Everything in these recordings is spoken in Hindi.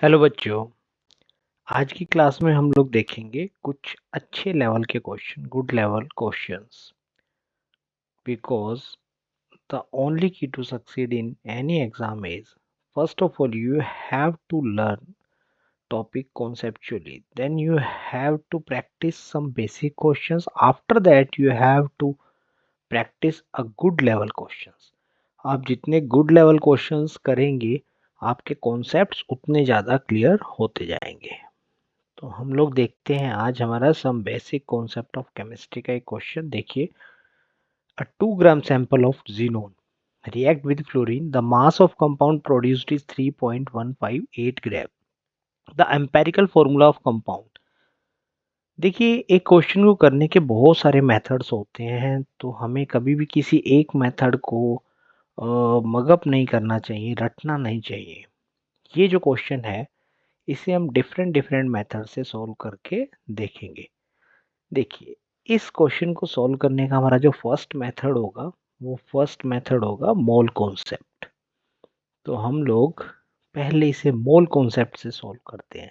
हेलो बच्चों। आज की क्लास में हम लोग देखेंगे कुछ अच्छे लेवल के question, good level questions. Because the only key to succeed in any exam is first of all you have to learn topic conceptually, then you have to practice some basic questions. After that you have to practice a good level questions. आप जितने गुड लेवल क्वेश्चंस करेंगे आपके कॉन्सेप्ट्स उतने ज़्यादा क्लियर होते जाएंगे। तो हम लोग देखते हैं आज हमारा some basic concept of chemistry का एक क्वेश्चन। देखिए, a 2 gram sample of xenon react with fluorine, the mass of compound produced is 3.158 gram. The empirical formula of compound. देखिए, एक क्वेश्चन को करने के बहुत सारे मेथड्स होते हैं, तो हमें कभी भी किसी एक मेथड को मगअप नहीं करना चाहिए, रटना नहीं चाहिए। ये जो क्वेश्चन है इसे हम डिफरेंट डिफरेंट मेथड से सॉल्व करके देखेंगे। देखिए, इस क्वेश्चन को सॉल्व करने का हमारा जो फर्स्ट मेथड होगा वो फर्स्ट मेथड होगा मोल कॉन्सेप्ट। तो हम लोग पहले इसे मोल कॉन्सेप्ट से सॉल्व करते हैं।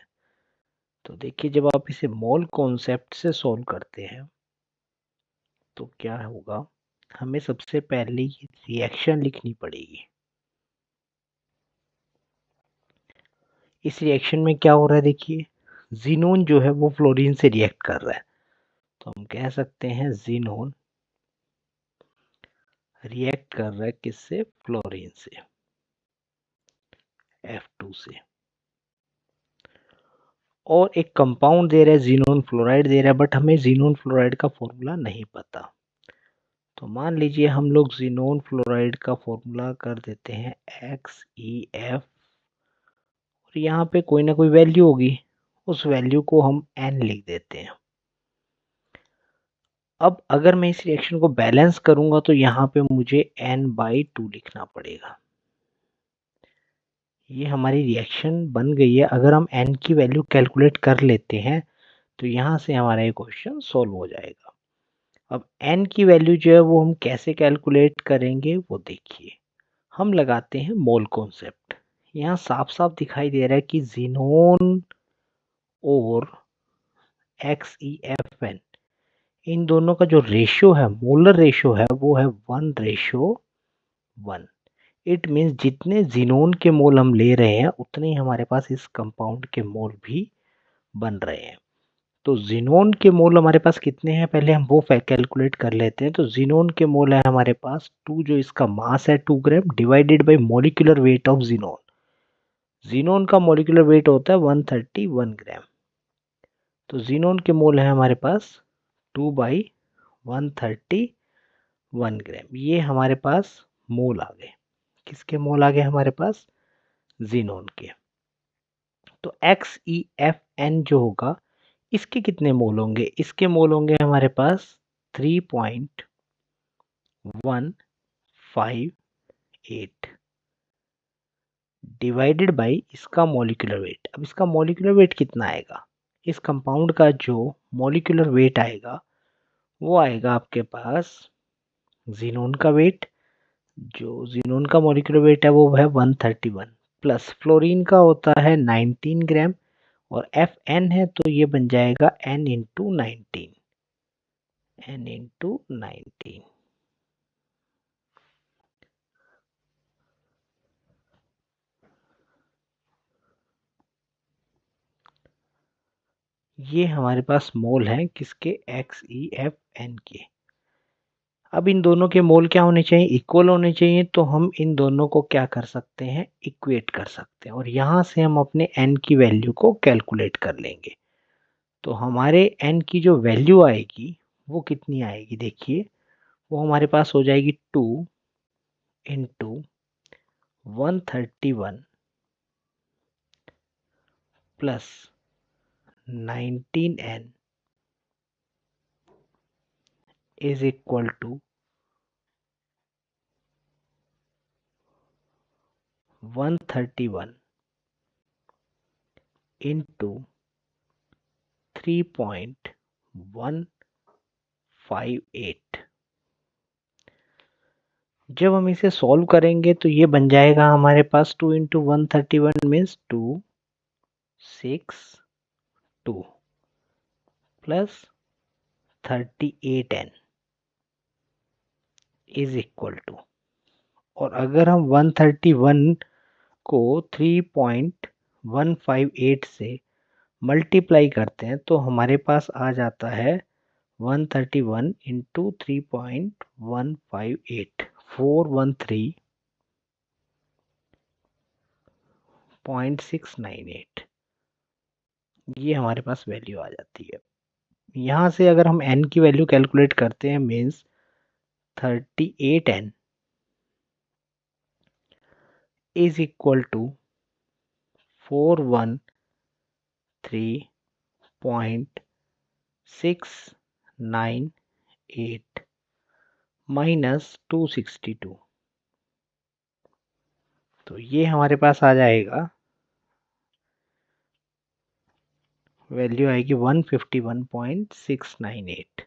तो देखिए, जब आप इसे मोल कॉन्सेप्ट से सॉल्व करते हैं तो क्या होगा, हमें सबसे पहले ये रिएक्शन लिखनी पड़ेगी। इस रिएक्शन में क्या हो रहा है, देखिए जीनोन जो है वो फ्लोरीन से रिएक्ट कर रहा है, तो हम कह सकते हैं जीनोन रिएक्ट कर रहा है किससे, फ्लोरीन से, F2 से। और एक कंपाउंड दे रहा है, जीनोन फ्लोराइड दे रहा है, बट हमें जीनोन फ्लोराइड का फॉर्मूला नहीं पता। तो मान लीजिए हम लोग जीनोन फ्लोराइड का फॉर्मूला कर देते हैं XeF, और यहाँ पे कोई ना कोई वैल्यू होगी, उस वैल्यू को हम N लिख देते हैं। अब अगर मैं इस रिएक्शन को बैलेंस करूंगा तो यहाँ पे मुझे N/2 लिखना पड़ेगा। ये हमारी रिएक्शन बन गई है। अगर हम N की वैल्यू कैलकुलेट कर लेते हैं तो यहाँ से हमारा ये क्वेश्चन सॉल्व हो जाएगा। अब N की वैल्यू जो है वो हम कैसे कैलकुलेट करेंगे वो देखिए, हम लगाते हैं मोल कॉन्सेप्ट। यहाँ साफ साफ दिखाई दे रहा है कि जीनोन और XeFn, इन दोनों का जो रेशियो है, मोलर रेशियो है, वो है 1:1। इट मीन्स जितने जीनोन के मोल हम ले रहे हैं उतने ही हमारे पास इस कंपाउंड के मोल भी बन रहे हैं। तो जीनोन के मोल हमारे पास कितने हैं, पहले हम वो कैलकुलेट कर लेते हैं। तो जीनोन के मोल है हमारे पास 2, जो इसका मास है 2 gram, divided by molecular weight of xenon. Xenon का मॉलिक्यूलर वेट होता है 131 ग्राम। तो जीनोन के मोल है हमारे पास 2/131 ग्राम। ये हमारे पास मोल आ गए। किसके मोल आ गए हमारे पास, जीनोन के। तो XeFn जो होगा इसके कितने मोल होंगे, इसके मोल होंगे हमारे पास 3.158 डिवाइडेड बाय इसका मॉलिक्यूलर वेट। अब इसका मॉलिक्यूलर वेट कितना आएगा, इस कंपाउंड का जो मॉलिक्यूलर वेट आएगा वो आएगा आपके पास जीनोन का वेट। जो जीनोन का मॉलिक्यूलर वेट है वो है 131, प्लस फ्लोरीन का होता है 19 ग्राम, और Fn है तो ये बन जाएगा N/19। N/19। ये हमारे पास मोल हैं किसके, XeFn के। अब इन दोनों के मोल क्या होने चाहिए, इक्वल होने चाहिए। तो हम इन दोनों को क्या कर सकते हैं, इक्वेट कर सकते हैं, और यहाँ से हम अपने N की वैल्यू को कैलकुलेट कर लेंगे। तो हमारे N की जो वैल्यू आएगी वो कितनी आएगी, देखिए वो हमारे पास हो जाएगी 2 into 131 plus 19N is equal to 131 इंटू 3.158। जब हम इसे सॉल्व करेंगे तो ये बन जाएगा हमारे पास 2 into 131 means 2, 2 plus 38n is equal to, और अगर हम 131 को 3.158 से मल्टीप्लाई करते हैं तो हमारे पास आ जाता है 131 इंटू 3.158 413.698, ये हमारे पास वैल्यू आ जाती है। यहाँ से अगर हम n की वैल्यू कैलकुलेट करते हैं means 38n is equal to 413.698 minus 262, तो ये हमारे पास आ जाएगा, वैल्यू आएगी 151.698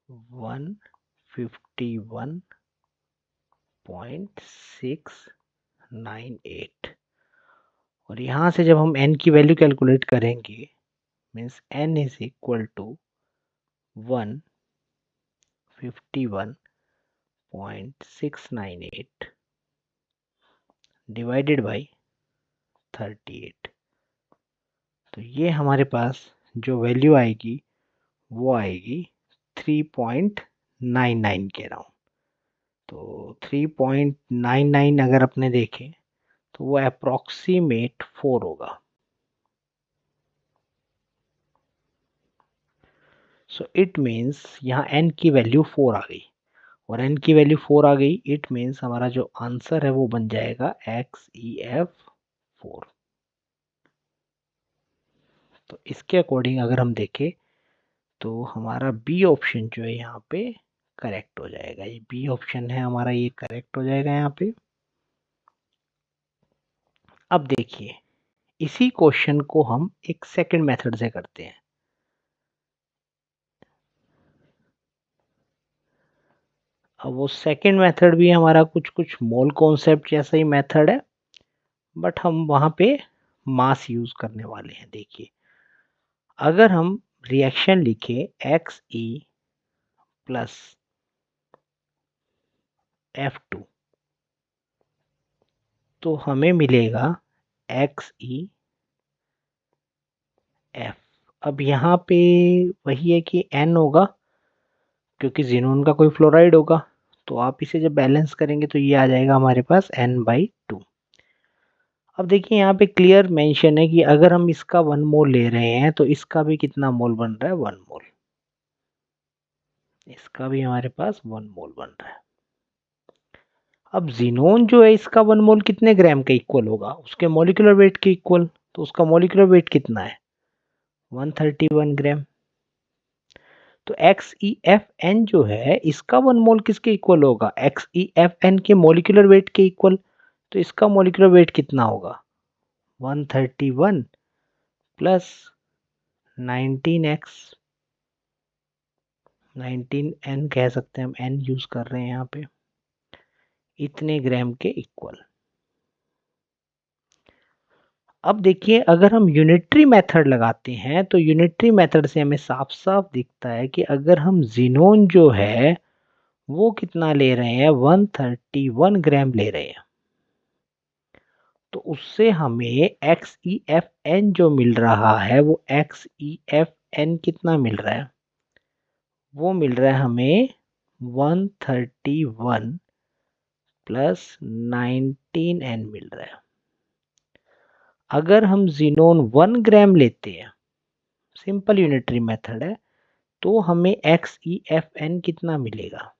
151.698, और यहाँ से जब हम n की वैल्यू कैलकुलेट करेंगे means n is equal to 151.698 divided by 38, तो ये हमारे पास जो वैल्यू आएगी वो आएगी 3.99 के राउंड। तो 3.99 अगर अपने देखें तो वो अप्रॉक्सीमेट 4 होगा। सो इट मीन्स यहाँ n की वैल्यू 4 आ गई, और n की वैल्यू 4 आ गई, इट मीन्स हमारा जो आंसर है वो बन जाएगा XEF4। तो इसके अकॉर्डिंग अगर हम देखें तो हमारा बी ऑप्शन जो है यहाँ पे करेक्ट हो जाएगा। ये बी ऑप्शन है हमारा, ये करेक्ट हो जाएगा यहाँ पे। अब देखिए इसी क्वेश्चन को हम एक सेकंड मेथड से करते हैं। अब वो सेकंड मेथड भी हमारा कुछ मोल कॉन्सेप्ट जैसा ही मेथड है, बट हम वहां पे मास यूज करने वाले हैं। देखिए अगर हम रिएक्शन लिखे XE प्लस F2 तो हमें मिलेगा XEF। अब यहाँ पे वही है कि N होगा क्योंकि ज़ीनोन का कोई फ्लोराइड होगा, तो आप इसे जब बैलेंस करेंगे तो ये आ जाएगा हमारे पास N/2। अब देखिए यहाँ पे क्लियर मेंशन है कि अगर हम इसका 1 मोल ले रहे हैं तो इसका भी कितना मोल बन रहा है, 1 मोल। इसका भी हमारे पास 1 मोल बन रहा है। अब ज़ीनोन जो है इसका 1 मोल कितने ग्राम का इक्वल होगा, उसके मॉलिक्यूलर वेट के इक्वल, तो उसका मॉलिक्यूलर वेट कितना है, 131 ग्राम। तो XEFN जो है इसका 1 मोल किसके इक्वल होगा, XEFN के मॉलिक्यूलर वेट के इक्वल, तो इसका मॉलिक्यूलर वेट कितना होगा, 131 प्लस 19x, 19n कह सकते हैं हम, n यूज कर रहे हैं यहाँ पे, इतने ग्राम के इक्वल। अब देखिए अगर हम यूनिटरी मेथड लगाते हैं तो यूनिटरी मेथड से हमें साफ साफ दिखता है कि अगर हम ज़ीनोन जो है वो कितना ले रहे हैं, 131 ग्राम ले रहे हैं, तो उससे हमें XEFN जो मिल रहा है वो XEFN कितना मिल रहा है, वो मिल रहा है हमें 131 प्लस 19n मिल रहा है। अगर हम ज़ीनोन 1 ग्राम लेते हैं, सिंपल यूनिटरी मेथड है, तो हमें XEFN कितना मिलेगा,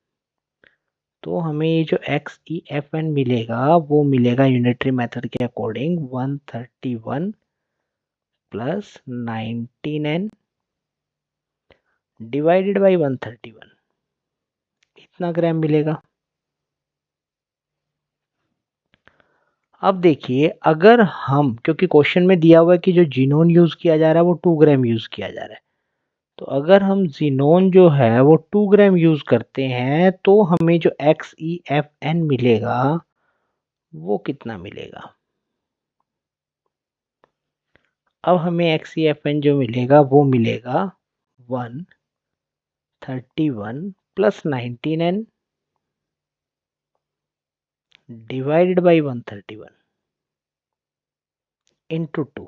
तो हमें ये जो XEFN मिलेगा वो मिलेगा यूनिटरी मेथड के according 131 plus 19n divided by 131, इतना ग्राम मिलेगा। अब देखिए अगर हम, क्योंकि क्वेश्चन में दिया हुआ है कि जो जीनोन यूज किया जा रहा है वो 2 ग्राम यूज किया जा रहा है, तो अगर हम जीनोन जो है वो 2 ग्राम यूज करते हैं तो हमें जो XEFN मिलेगा वो कितना मिलेगा, अब हमें XeFn जो मिलेगा वो मिलेगा 131 plus 19n divided by 131 into 2,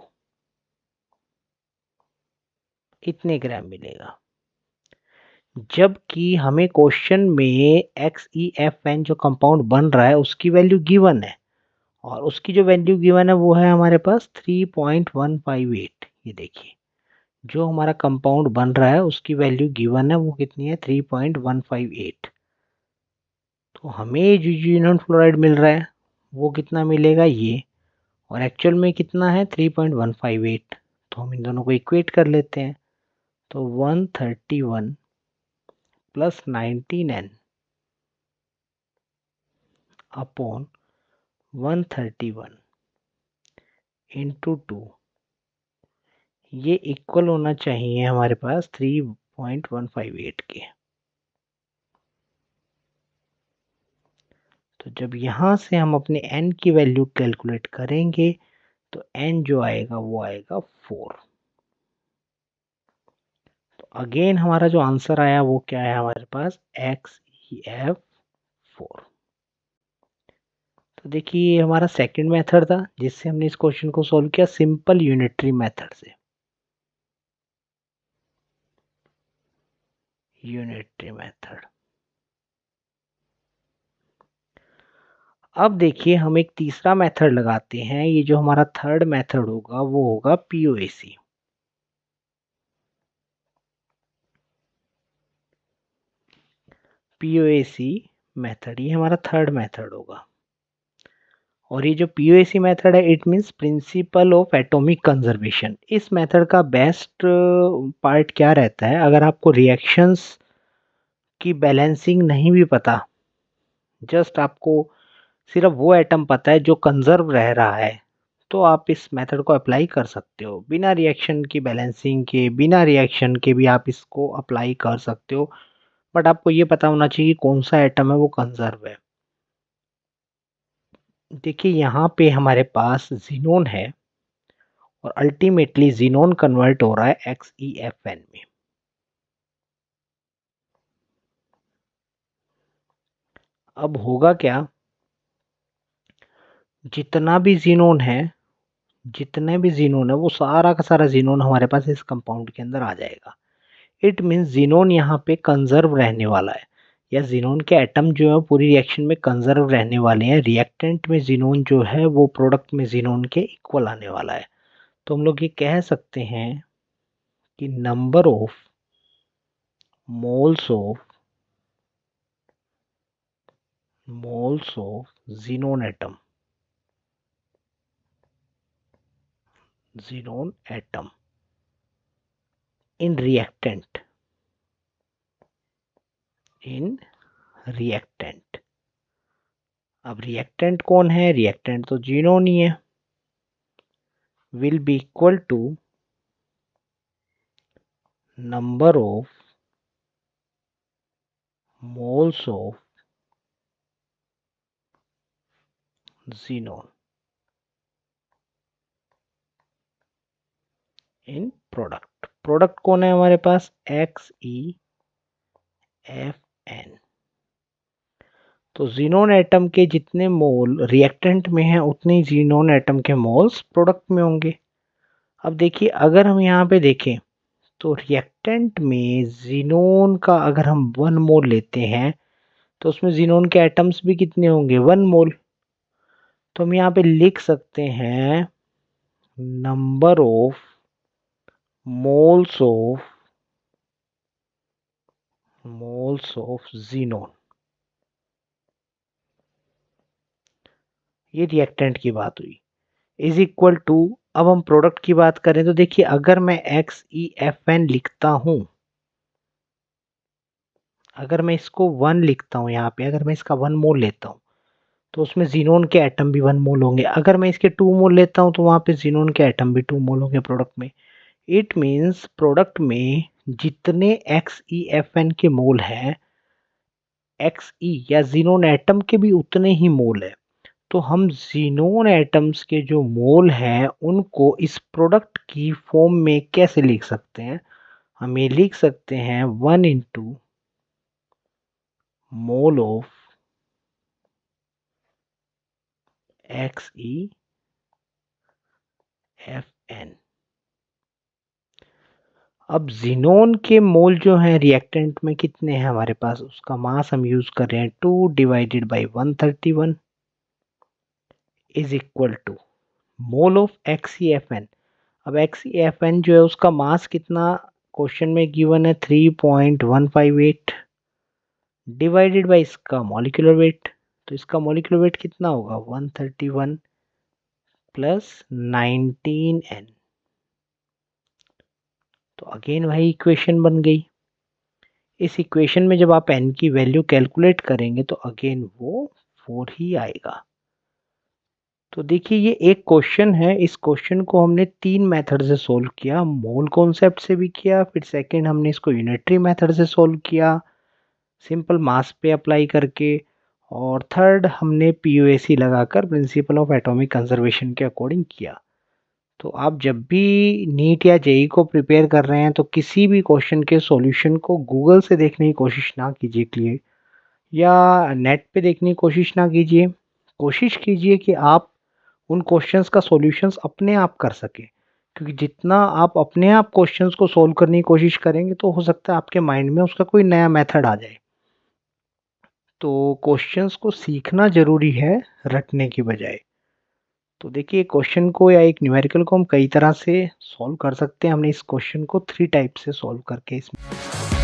इतने ग्राम मिलेगा। जबकि हमें क्वेश्चन में XeFn जो कंपाउंड बन रहा है उसकी वैल्यू गिवन है, और उसकी जो वैल्यू गिवन है वो है हमारे पास 3.158। ये देखिए, जो हमारा कंपाउंड बन रहा है उसकी वैल्यू गिवन है वो कितनी है, 3.158। तो हमें जो यूनियन फ्लोराइड मिल रहा है वो कितना मिलेगा ये, और एक्चुअल में कितना है 3.158। तो हम इन दोनों को इक्वेट कर लेते हैं। तो 131 प्लस 19n अपॉन 131 इंटू 2, ये इक्वल होना चाहिए हमारे पास 3.158 के। तो जब यहाँ से हम अपने n की वैल्यू कैलकुलेट करेंगे तो n जो आएगा वो आएगा 4। तो अगेन हमारा जो आंसर आया वो क्या है हमारे पास, XeF4। तो देखिए ये हमारा सेकंड मेथड था जिससे हमने इस क्वेश्चन को सॉल्व किया, सिंपल यूनिटरी मेथड से। Unitary method. अब देखिए हम एक तीसरा मेथड लगाते हैं। ये जो हमारा थर्ड मेथड होगा वो होगा POAC। POAC मेथड, ये हमारा थर्ड मेथड होगा। और ये जो POAC मेथड है it means principle of atomic conservation. इस मेथड का बेस्ट पार्ट क्या रहता है, अगर आपको रिएक्शंस की बैलेंसिंग नहीं भी पता, जस्ट आपको सिर्फ वो एटम पता है जो कंजर्व रह रहा है, तो आप इस मेथड को अप्लाई कर सकते हो। बिना रिएक्शन की बैलेंसिंग के, बिना रिएक्शन के भी आप इसको अप्लाई कर सकते हो, बट आपको ये पता होना चाहिए कौन सा एटम है वो कंजर्व है। देखिए यहाँ पे हमारे पास जीनोन है और अल्टीमेटली जीनोन कन्वर्ट हो रहा है XeFn में। अब होगा क्या, जितना भी जीनोन है, जितने भी जीनोन है वो सारा का सारा जीनोन हमारे पास इस कंपाउंड के अंदर आ जाएगा। इट मीन्स जीनोन यहाँ पे कंजर्व रहने वाला है, या जीनोन के एटम जो है पूरी रिएक्शन में कंजर्व रहने वाले हैं। रिएक्टेंट में जीनोन जो है वो प्रोडक्ट में जीनोन के इक्वल आने वाला है। तो हम लोग ये कह सकते हैं कि number of moles of xenon atom in reactant. अब रिएक्टेंट कौन है, रिएक्टेंट तो जीनोन ही है, will be equal to number of moles of xenon in product. Product कौन है हमारे पास, XeFn। तो जीनोन एटम के जितने मोल रिएक्टेंट में हैं उतने ही जीनोन एटम के मोल्स प्रोडक्ट में होंगे। अब देखिए अगर हम यहाँ पे देखें तो रिएक्टेंट में जीनोन का अगर हम 1 मोल लेते हैं तो उसमें जीनोन के एटम्स भी कितने होंगे, 1 मोल। तो हम यहाँ पे लिख सकते हैं number of moles of xenon. ये रिएक्टेंट की बात हुई, इज इक्वल टू, अब हम प्रोडक्ट की बात करें तो देखिए अगर मैं XeFn लिखता हूं, अगर मैं इसको 1 लिखता हूं यहाँ पे, अगर मैं इसका 1 मोल लेता हूं तो उसमें जीनोन के एटम भी 1 मोल होंगे। अगर मैं इसके 2 मोल लेता हूं तो वहां पे जीनोन के एटम भी 2 मोल होंगे प्रोडक्ट में। इट मीन्स प्रोडक्ट में जितने XeFn के मोल हैं, Xe या जीनोन एटम के भी उतने ही मोल है। तो हम ज़ीनोन एटम्स के जो मोल हैं उनको इस प्रोडक्ट की फॉर्म में कैसे लिख सकते हैं? हम ये लिख सकते हैं 1 इंटू मोल ऑफ XeFn। अब ज़ीनोन के मोल जो हैं रिएक्टेंट में कितने हैं हमारे पास, उसका मास हम यूज़ कर रहे हैं 2 divided by 131 is equal to mole of XeFn। अब XeFn जो है उसका मास कितना क्वेश्चन में गिवन है 3.158 डिवाइडेड बाई इसका मॉलिक्यूलर वेट। तो इसका मॉलिक्यूलर वेट कितना होगा 131 प्लस 19N। तो अगेन वही इक्वेशन बन गई। इस इक्वेशन में जब आप n की वैल्यू कैलकुलेट करेंगे तो अगेन वो 4 ही आएगा। तो देखिए ये एक क्वेश्चन है, इस क्वेश्चन को हमने 3 मेथड से सोल्व किया। मोल कॉन्सेप्ट से भी किया, फिर सेकंड हमने इसको यूनिटरी मेथड से सोल्व किया सिंपल मास पे अप्लाई करके, और थर्ड हमने POAC लगाकर प्रिंसिपल ऑफ एटॉमिक कंजर्वेशन के अकॉर्डिंग किया। तो आप जब भी नीट या जेई को प्रिपेयर कर रहे हैं तो किसी भी क्वेश्चन के सॉल्यूशन को गूगल से देखने की कोशिश ना कीजिए क्लियर, या नेट पे देखने की कोशिश ना कीजिए। कोशिश कीजिए कि आप उन क्वेश्चंस का सॉल्यूशंस अपने आप कर सकें, क्योंकि जितना आप अपने आप क्वेश्चंस को सॉल्व करने की कोशिश करेंगे तो हो सकता है आपके माइंड में उसका कोई नया मेथड आ जाए। तो क्वेश्चंस को सीखना ज़रूरी है रटने की बजाय। तो देखिए क्वेश्चन को या एक न्यूमेरिकल को हम कई तरह से सॉल्व कर सकते हैं। हमने इस क्वेश्चन को 3 टाइप से सॉल्व करके इसमें